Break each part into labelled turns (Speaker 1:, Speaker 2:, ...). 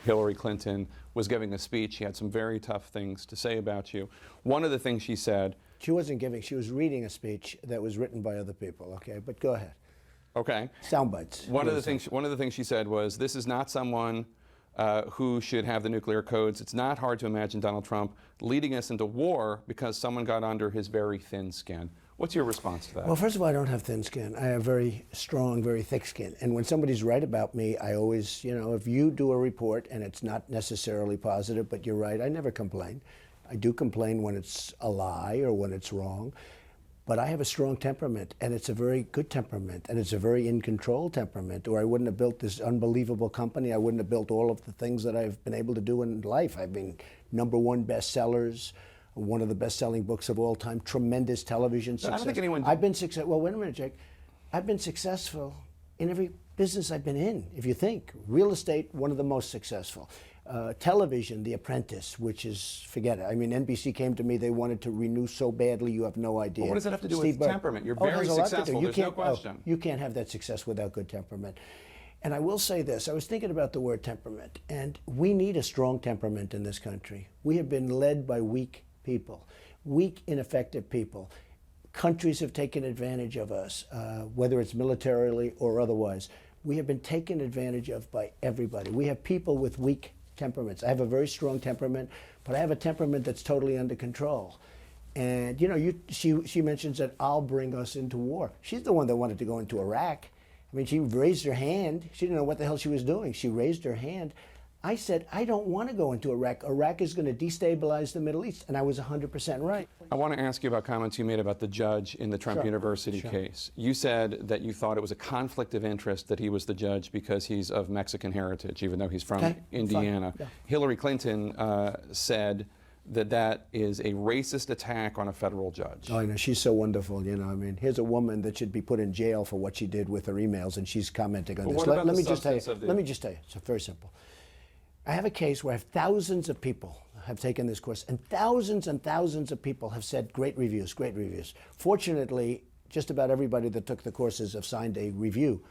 Speaker 1: Hillary Clinton was giving a speech. She had some very tough things to say about you. One of the things she said...
Speaker 2: She wasn't giving, she was reading a speech that was written by other people, okay? But go ahead.
Speaker 1: Okay.
Speaker 2: Sound bites.
Speaker 1: One of the things she said was, this is not someone who should have the nuclear codes. It's not hard to imagine Donald Trump leading us into war because someone got under his very thin skin. What's your response to that?
Speaker 2: Well, first of all, I don't have thin skin. I have very strong, very thick skin. And when somebody's right about me, I always, you know, if you do a report and it's not necessarily positive, but you're right, I never complain. I do complain when it's a lie or when it's wrong. But I have a strong temperament, and it's a very good temperament, and it's a very in-control temperament, or I wouldn't have built this unbelievable company. I wouldn't have built all of the things that I've been able to do in life. I've been #1 bestsellers, one of the best-selling books of all time, tremendous television success.
Speaker 1: I don't think anyone...
Speaker 2: I've been successful. Well, wait a minute, Jake. I've been successful in every business I've been in, if you think. Real estate, one of the most successful. Television, The Apprentice, which is, forget it. I mean, NBC came to me, they wanted to renew so badly, you have no idea.
Speaker 1: Well, what does that have to do with temperament? You're very successful, there's no question.
Speaker 2: You can't have that success without good temperament. And I will say this, I was thinking about the word temperament, and we need a strong temperament in this country. We have been led by weak people, weak, ineffective people. Countries have taken advantage of us, whether it's militarily or otherwise. We have been taken advantage of by everybody. We have people with weak temperaments. I have a very strong temperament, but I have a temperament that's totally under control. And you know, she mentions that I'll bring us into war. She's the one that wanted to go into Iraq. I mean, she raised her hand. She didn't know what the hell she was doing. She raised her hand. I said, I don't want to go into Iraq. Iraq is going to destabilize the Middle East. And I was 100% right.
Speaker 1: I want to ask you about comments you made about the judge in the Trump University case. You said that you thought it was a conflict of interest that he was the judge because he's of Mexican heritage, even though he's from Indiana. Yeah. Hillary Clinton said that that is a racist attack on a federal judge.
Speaker 2: Oh, I know. She's so wonderful, you know. I mean, here's a woman that should be put in jail for what she did with her emails, and she's commenting on this. Let me just tell you, it's very simple. I have a case where thousands of people have taken this course, and thousands of people have said great reviews, great reviews. Fortunately, just about everybody that took the courses have signed a review,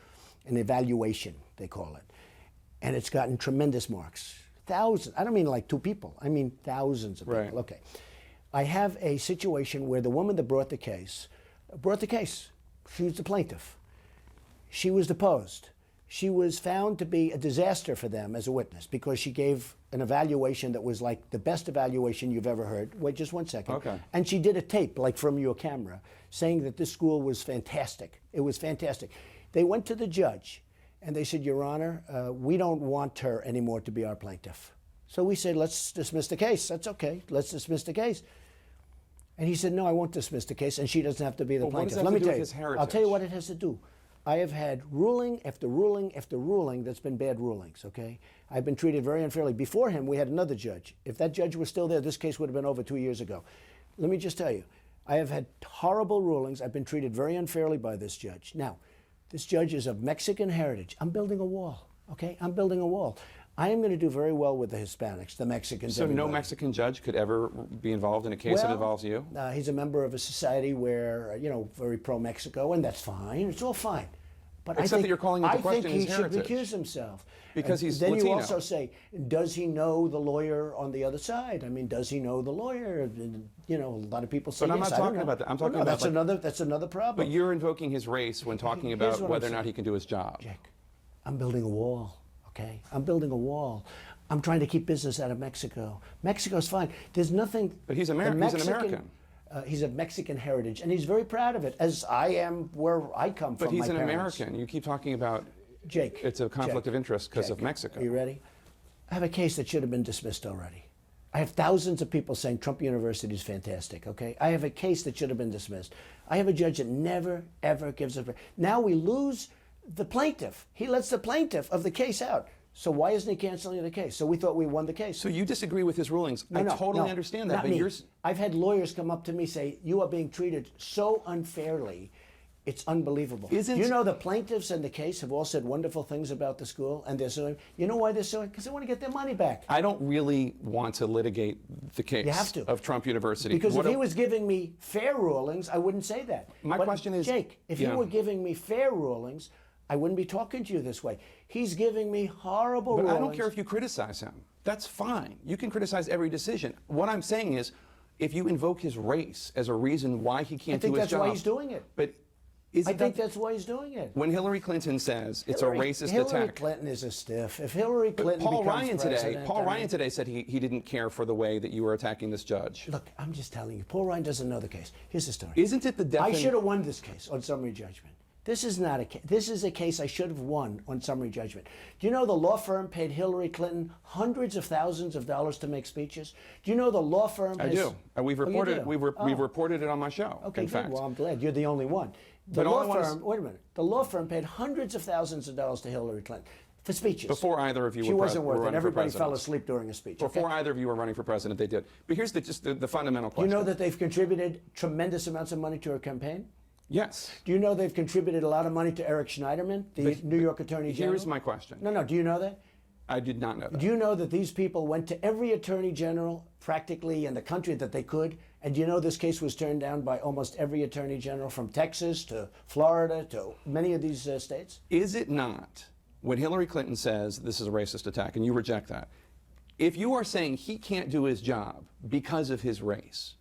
Speaker 2: an evaluation, they call it. And it's gotten tremendous marks. Thousands. I don't mean like 2 people. I mean thousands of people.
Speaker 1: Right.
Speaker 2: Okay. I have a situation where the woman that brought the case, she was the plaintiff. She was deposed. She was found to be a disaster for them as a witness because she gave an evaluation that was like the best evaluation you've ever heard. Wait just 1 second.
Speaker 1: Okay.
Speaker 2: And she did a tape, like from your camera, saying that this school was fantastic. It was fantastic. They went to the judge and they said, Your Honor, we don't want her anymore to be our plaintiff. So we said, let's dismiss the case. That's okay. Let's dismiss the case. And he said, no, I won't dismiss the case, and she doesn't have to be the plaintiff.
Speaker 1: Let me tell you.
Speaker 2: I'll tell you what it has to do. I have had ruling after ruling after ruling that's been bad rulings, okay? I've been treated very unfairly. Before him, we had another judge. If that judge was still there, this case would have been over 2 years ago. Let me just tell you, I have had horrible rulings. I've been treated very unfairly by this judge. Now, this judge is of Mexican heritage. I'm building a wall, okay? I'm building a wall. I am going to do very well with the Hispanics, the Mexicans.
Speaker 1: So no Mexican judge could ever be involved in a case that involves you?
Speaker 2: He's a member of a society where, you know, very pro-Mexico, and that's fine. It's all fine. But
Speaker 1: Except that you're calling into question his heritage.
Speaker 2: I think he should recuse himself.
Speaker 1: Because he's
Speaker 2: Then
Speaker 1: Latino.
Speaker 2: you also say, does he know the lawyer on the other side? I mean, does he know the lawyer? You know, a lot of people say
Speaker 1: But I'm
Speaker 2: yes.
Speaker 1: not talking about that. I'm talking about
Speaker 2: that's another problem.
Speaker 1: But you're invoking his race when talking about whether or not he can do his job.
Speaker 2: Jake, I'm building a wall, okay? I'm building a wall. I'm trying to keep business out of Mexico. Mexico's fine. There's nothing...
Speaker 1: But he's American. He's an American.
Speaker 2: He's of Mexican heritage, and he's very proud of it, as I am where I come from.
Speaker 1: But he's
Speaker 2: an
Speaker 1: American. You keep talking about
Speaker 2: Jake.
Speaker 1: It's a conflict of interest because of Mexico.
Speaker 2: Are you ready? I have a case that should have been dismissed already. I have thousands of people saying Trump University is fantastic, okay? I have a case that should have been dismissed. I have a judge that never, ever gives up. Now we lose the plaintiff. He lets the plaintiff of the case out. So why isn't he canceling the case? So we thought we won the case.
Speaker 1: So you disagree with his rulings. I totally understand that.
Speaker 2: Not me. I've had lawyers come up to me say, you are being treated so unfairly. It's unbelievable. You know, the plaintiffs in the case have all said wonderful things about the school, and they're suing. You know why they're suing? Because they want to get their money back.
Speaker 1: I don't really want to litigate the case of Trump University.
Speaker 2: Because if he was giving me fair rulings, I wouldn't say that.
Speaker 1: My question is...
Speaker 2: Jake, if he were giving me fair rulings, I wouldn't be talking to you this way. He's giving me horrible
Speaker 1: But
Speaker 2: rulings.
Speaker 1: I don't care if you criticize him. That's fine. You can criticize every decision. What I'm saying is, if you invoke his race as a reason why he can't do his job.
Speaker 2: I think that's why he's doing it.
Speaker 1: But
Speaker 2: I think that's why he's doing it.
Speaker 1: When Hillary Clinton says it's a racist attack.
Speaker 2: Hillary Clinton is a stiff. If Hillary Clinton
Speaker 1: Paul
Speaker 2: becomes
Speaker 1: Ryan
Speaker 2: president,
Speaker 1: today, Paul Ryan today said he didn't care for the way that you were attacking this judge.
Speaker 2: Look, I'm just telling you, Paul Ryan doesn't know the case. Here's the story.
Speaker 1: Isn't it the
Speaker 2: I should have won this case on summary judgment. This is not a case. This is a case I should have won on summary judgment. Do you know the law firm paid Hillary Clinton hundreds of thousands of dollars to make speeches? Do you know the law firm?
Speaker 1: I do. We've reported.
Speaker 2: do?
Speaker 1: We've reported it on my show.
Speaker 2: Okay,
Speaker 1: in
Speaker 2: good.
Speaker 1: fact.
Speaker 2: Well, I'm glad you're the only one. The
Speaker 1: But all I
Speaker 2: law
Speaker 1: want
Speaker 2: firm.
Speaker 1: is-
Speaker 2: Wait a minute. The law firm paid hundreds of thousands of dollars to Hillary Clinton for speeches.
Speaker 1: Before either of you
Speaker 2: she
Speaker 1: were
Speaker 2: wasn't
Speaker 1: were
Speaker 2: worth it.
Speaker 1: running for
Speaker 2: Everybody fell
Speaker 1: president.
Speaker 2: asleep during a speech.
Speaker 1: Before
Speaker 2: okay?
Speaker 1: either of you were running for president, they did. But here's just the fundamental
Speaker 2: Do
Speaker 1: question.
Speaker 2: you know that they've contributed tremendous amounts of money to her campaign?
Speaker 1: Yes.
Speaker 2: Do you know they've contributed a lot of money to Eric Schneiderman, the New York Attorney General?
Speaker 1: Here's my question.
Speaker 2: No. Do you know that?
Speaker 1: I did not know that.
Speaker 2: Do you know that these people went to every attorney general practically in the country that they could? And do you know this case was turned down by almost every attorney general from Texas to Florida to many of these states?
Speaker 1: Is it not, when Hillary Clinton says this is a racist attack, and you reject that, if you are saying he can't do his job because of his race,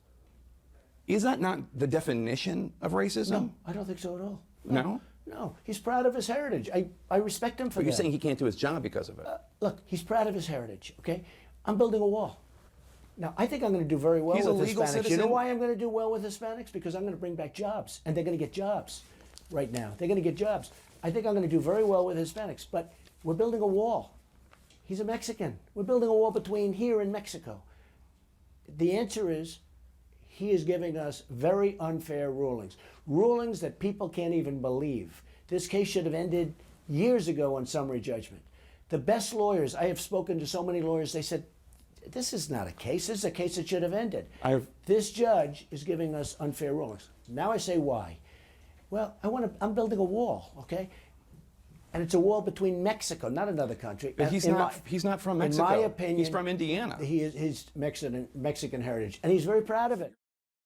Speaker 1: is that not the definition of racism?
Speaker 2: No, I don't think so at all.
Speaker 1: No?
Speaker 2: No, he's proud of his heritage. I respect him for
Speaker 1: But
Speaker 2: that.
Speaker 1: you're saying he can't do his job because of it.
Speaker 2: Look, he's proud of his heritage, okay? I'm building a wall. Now, I think I'm going to do very well
Speaker 1: He's a
Speaker 2: with
Speaker 1: legal
Speaker 2: Hispanics. You
Speaker 1: citizen.
Speaker 2: know why I'm going to do well with Hispanics? Because I'm going to bring back jobs, and they're going to get jobs right now. They're going to get jobs. I think I'm going to do very well with Hispanics, but we're building a wall. He's a Mexican. We're building a wall between here and Mexico. The answer is he is giving us very unfair rulings, rulings that people can't even believe. This case should have ended years ago on summary judgment. The best lawyers, I have spoken to so many lawyers, they said, this is not a case. This is a case that should have ended. This judge is giving us unfair rulings. Now I say why. Well, I'm building a wall, okay? And it's a wall between Mexico, not another country.
Speaker 1: But he's not from Mexico.
Speaker 2: In my opinion,
Speaker 1: he's from Indiana.
Speaker 2: He is his Mexican heritage, and he's very proud of it.